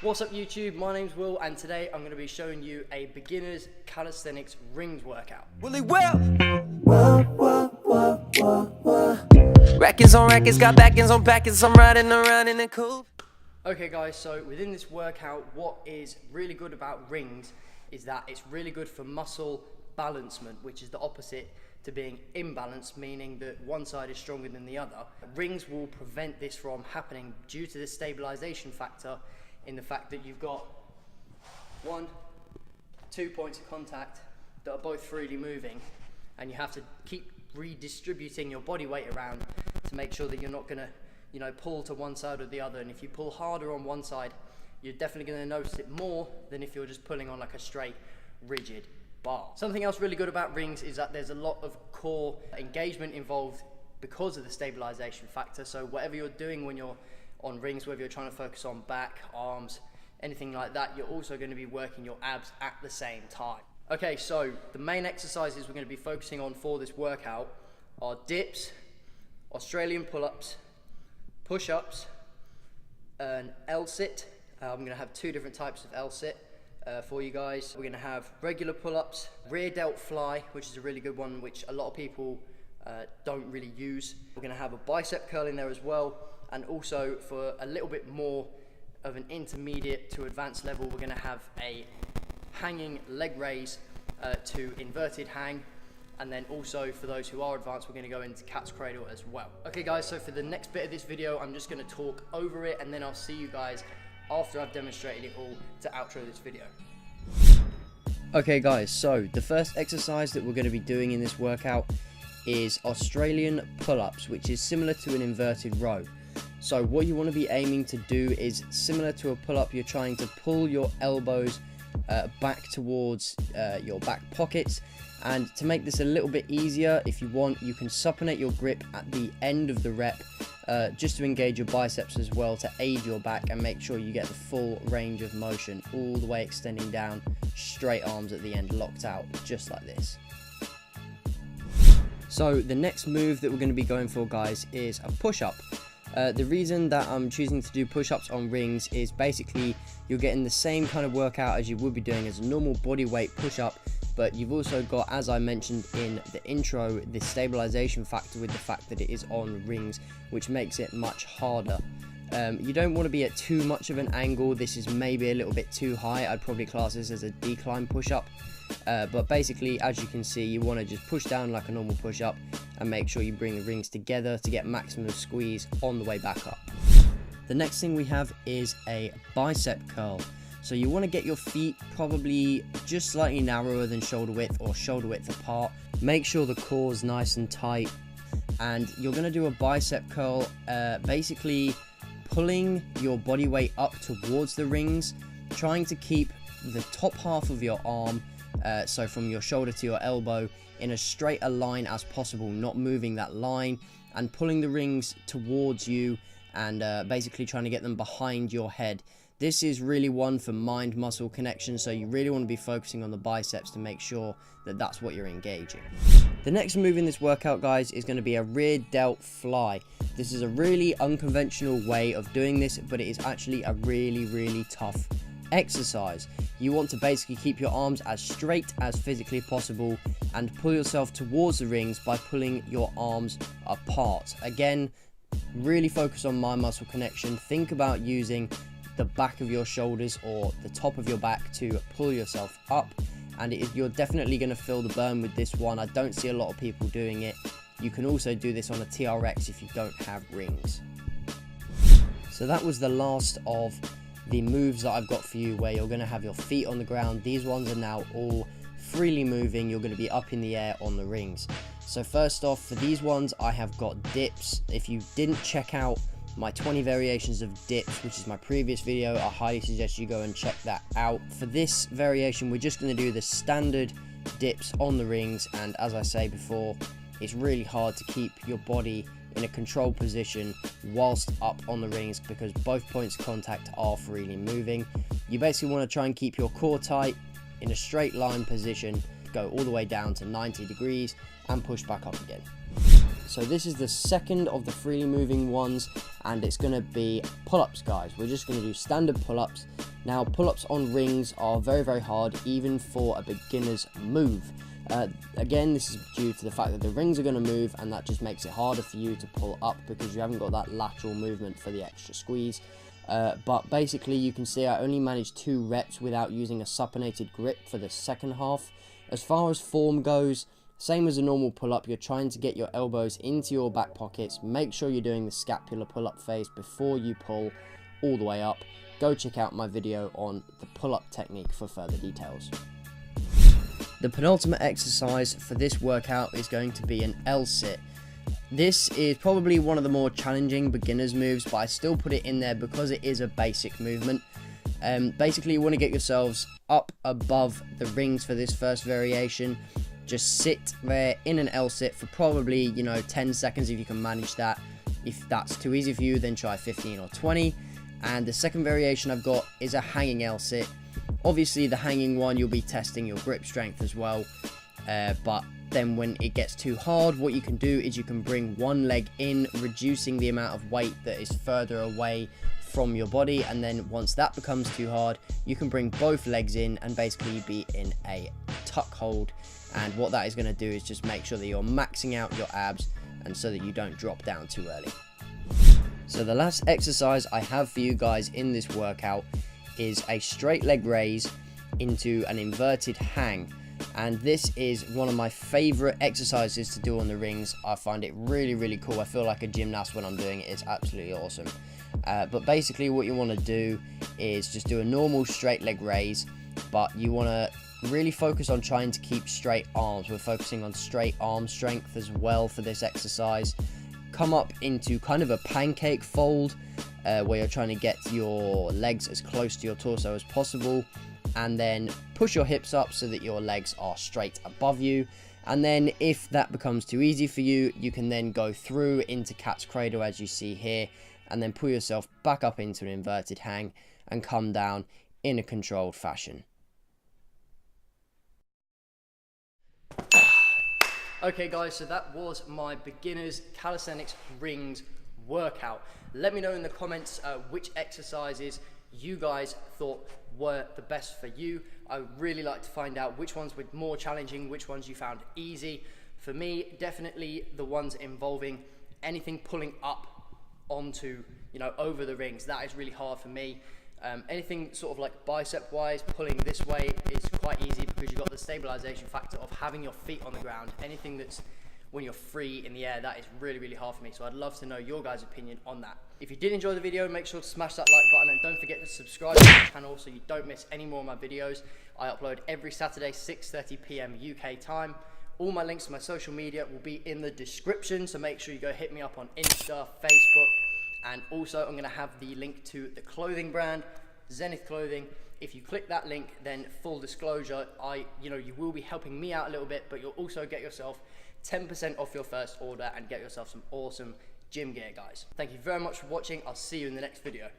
What's up YouTube, my name's Will and today I'm going to be showing you a beginner's calisthenics rings workout. Willie Will. Rackets on rackets, got backings on backings, I'm riding around in the coupe. Okay guys, so within this workout, what is really good about rings is that it's really good for muscle balancement, which is the opposite to being imbalanced, meaning that one side is stronger than the other. Rings will prevent this from happening due to the stabilization factor in the fact that you've got 2 points of contact that are both freely moving, and you have to keep redistributing your body weight around to make sure that you're not gonna, pull to one side or the other. And if you pull harder on one side, you're definitely gonna notice it more than if you're just pulling on like a straight, rigid bar. Something else really good about rings is that there's a lot of core engagement involved because of the stabilization factor. So whatever you're doing when you're on rings, whether you're trying to focus on back, arms, anything like that, you're also going to be working your abs at the same time. Okay, so the main exercises we're going to be focusing on for this workout are dips, Australian pull-ups, push-ups, an L-sit. I'm going to have 2 different types of L-sit for you guys. We're going to have regular pull-ups, rear Delt Fly, which is a really good one, which a lot of people don't really use. We're going to have a bicep curl in there as well. And also for a little bit more of an intermediate to advanced level, we're going to have a hanging leg raise to inverted hang. And then also for those who are advanced, we're going to go into cat's cradle as well. Okay guys, so for the next bit of this video, I'm just going to talk over it and then I'll see you guys after I've demonstrated it all to outro this video. Okay guys, so the first exercise that we're going to be doing in this workout is Australian pull-ups, which is similar to an inverted row. So what you want to be aiming to do is similar to a pull-up. You're trying to pull your elbows back towards your back pockets, and to make this a little bit easier, if you want, you can supinate your grip at the end of the rep just to engage your biceps as well, to aid your back and make sure you get the full range of motion all the way extending down, straight arms at the end locked out just like this. So the next move that we're going to be going for, guys, is a push-up. The reason that I'm choosing to do push-ups on rings is basically you're getting the same kind of workout as you would be doing as a normal body weight push-up, but you've also got, as I mentioned in the intro, the stabilization factor with the fact that it is on rings, which makes it much harder. You don't want to be at too much of an angle. This is maybe a little bit too high. I'd probably class this as a decline push-up. But basically, as you can see, you want to just push down like a normal push-up and make sure you bring the rings together to get maximum squeeze on the way back up. The next thing we have is a bicep curl. So you want to get your feet probably just slightly narrower than shoulder width or shoulder width apart. Make sure the core is nice and tight, and you're going to do a bicep curl basically pulling your body weight up towards the rings, trying to keep the top half of your arm, so from your shoulder to your elbow, in as straight a line as possible, not moving that line, and pulling the rings towards you and basically trying to get them behind your head. This is really one for mind-muscle connection, so you really want to be focusing on the biceps to make sure that that's what you're engaging. The next move in this workout, guys, is going to be a rear Delt Fly. This is a really unconventional way of doing this, but it is actually a really tough exercise. You want to basically keep your arms as straight as physically possible and pull yourself towards the rings by pulling your arms apart. Again, really focus on mind muscle connection. Think about using the back of your shoulders or the top of your back to pull yourself up, and you're definitely going to feel the burn with this one. I don't see a lot of people doing it. You can also do this on a TRX if you don't have rings. So that was the last of the moves that I've got for you, where you're going to have your feet on the ground. These ones are now all freely moving. You're going to be up in the air on the rings. So first off, for these ones, I have got dips. If you didn't check out my 20 variations of dips, which is my previous video, I highly suggest you go and check that out. For this variation, we're just going to do the standard dips on the rings, and as I say before, it's really hard to keep your body in a controlled position whilst up on the rings because both points of contact are freely moving. You basically want to try and keep your core tight in a straight line position, go all the way down to 90 degrees and push back up again. So this is the second of the freely moving ones, and it's going to be pull-ups, guys. We're just going to do standard pull-ups. Now, pull-ups on rings are very, very hard, even for a beginner's move. Again, this is due to the fact that the rings are going to move, and that just makes it harder for you to pull up because you haven't got that lateral movement for the extra squeeze. But basically, you can see I only managed 2 reps without using a supinated grip for the second half. As far as form goes, same as a normal pull-up, you're trying to get your elbows into your back pockets. Make sure you're doing the scapular pull-up phase before you pull all the way up. Go check out my video on the pull-up technique for further details. The penultimate exercise for this workout is going to be an L-sit. This is probably one of the more challenging beginner's moves, but I still put it in there because it is a basic movement. Basically, you want to get yourselves up above the rings for this first variation. Just sit there in an L-sit for probably, 10 seconds if you can manage that. If that's too easy for you, then try 15 or 20. And the second variation I've got is a hanging L-sit. Obviously, the hanging one, you'll be testing your grip strength as well. But then when it gets too hard, what you can do is you can bring one leg in, reducing the amount of weight that is further away from your body. And then once that becomes too hard, you can bring both legs in and basically be in a tuck hold. And what that is going to do is just make sure that you're maxing out your abs, and so that you don't drop down too early. So the last exercise I have for you guys in this workout is a straight leg raise into an inverted hang. And this is one of my favorite exercises to do on the rings. I find it really, really cool. I feel like a gymnast when I'm doing it. It's absolutely awesome. But basically what you want to do is just do a normal straight leg raise, but you want to really focus on trying to keep straight arms. We're focusing on straight arm strength as well for this exercise. Come up into kind of a pancake fold, where you're trying to get your legs as close to your torso as possible, and then push your hips up so that your legs are straight above you. And then if that becomes too easy for you, you can then go through into cat's cradle as you see here, and then pull yourself back up into an inverted hang and come down in a controlled fashion. Okay guys, so that was my beginners calisthenics rings workout. Let me know in the comments which exercises you guys thought were the best for you. I would really like to find out which ones were more challenging, which ones you found easy. For me, definitely the ones involving anything pulling up onto, over the rings. That is really hard for me. Anything sort of like bicep wise, pulling this way is quite easy because you've got the stabilization factor of having your feet on the ground. Anything that's when you're free in the air, that is really, really hard for me. So I'd love to know your guys' opinion on that. If you did enjoy the video, make sure to smash that like button, and don't forget to subscribe to the channel so you don't miss any more of my videos. I upload every Saturday, 6:30 p.m. UK time. All my links to my social media will be in the description, so make sure you go hit me up on Insta, Facebook. And also I'm going to have the link to the clothing brand, Zenith clothing. If you click that link, then full disclosure, you will be helping me out a little bit, but you'll also get yourself 10% off your first order and get yourself some awesome gym gear, guys. Thank you very much for watching. I'll see you in the next video.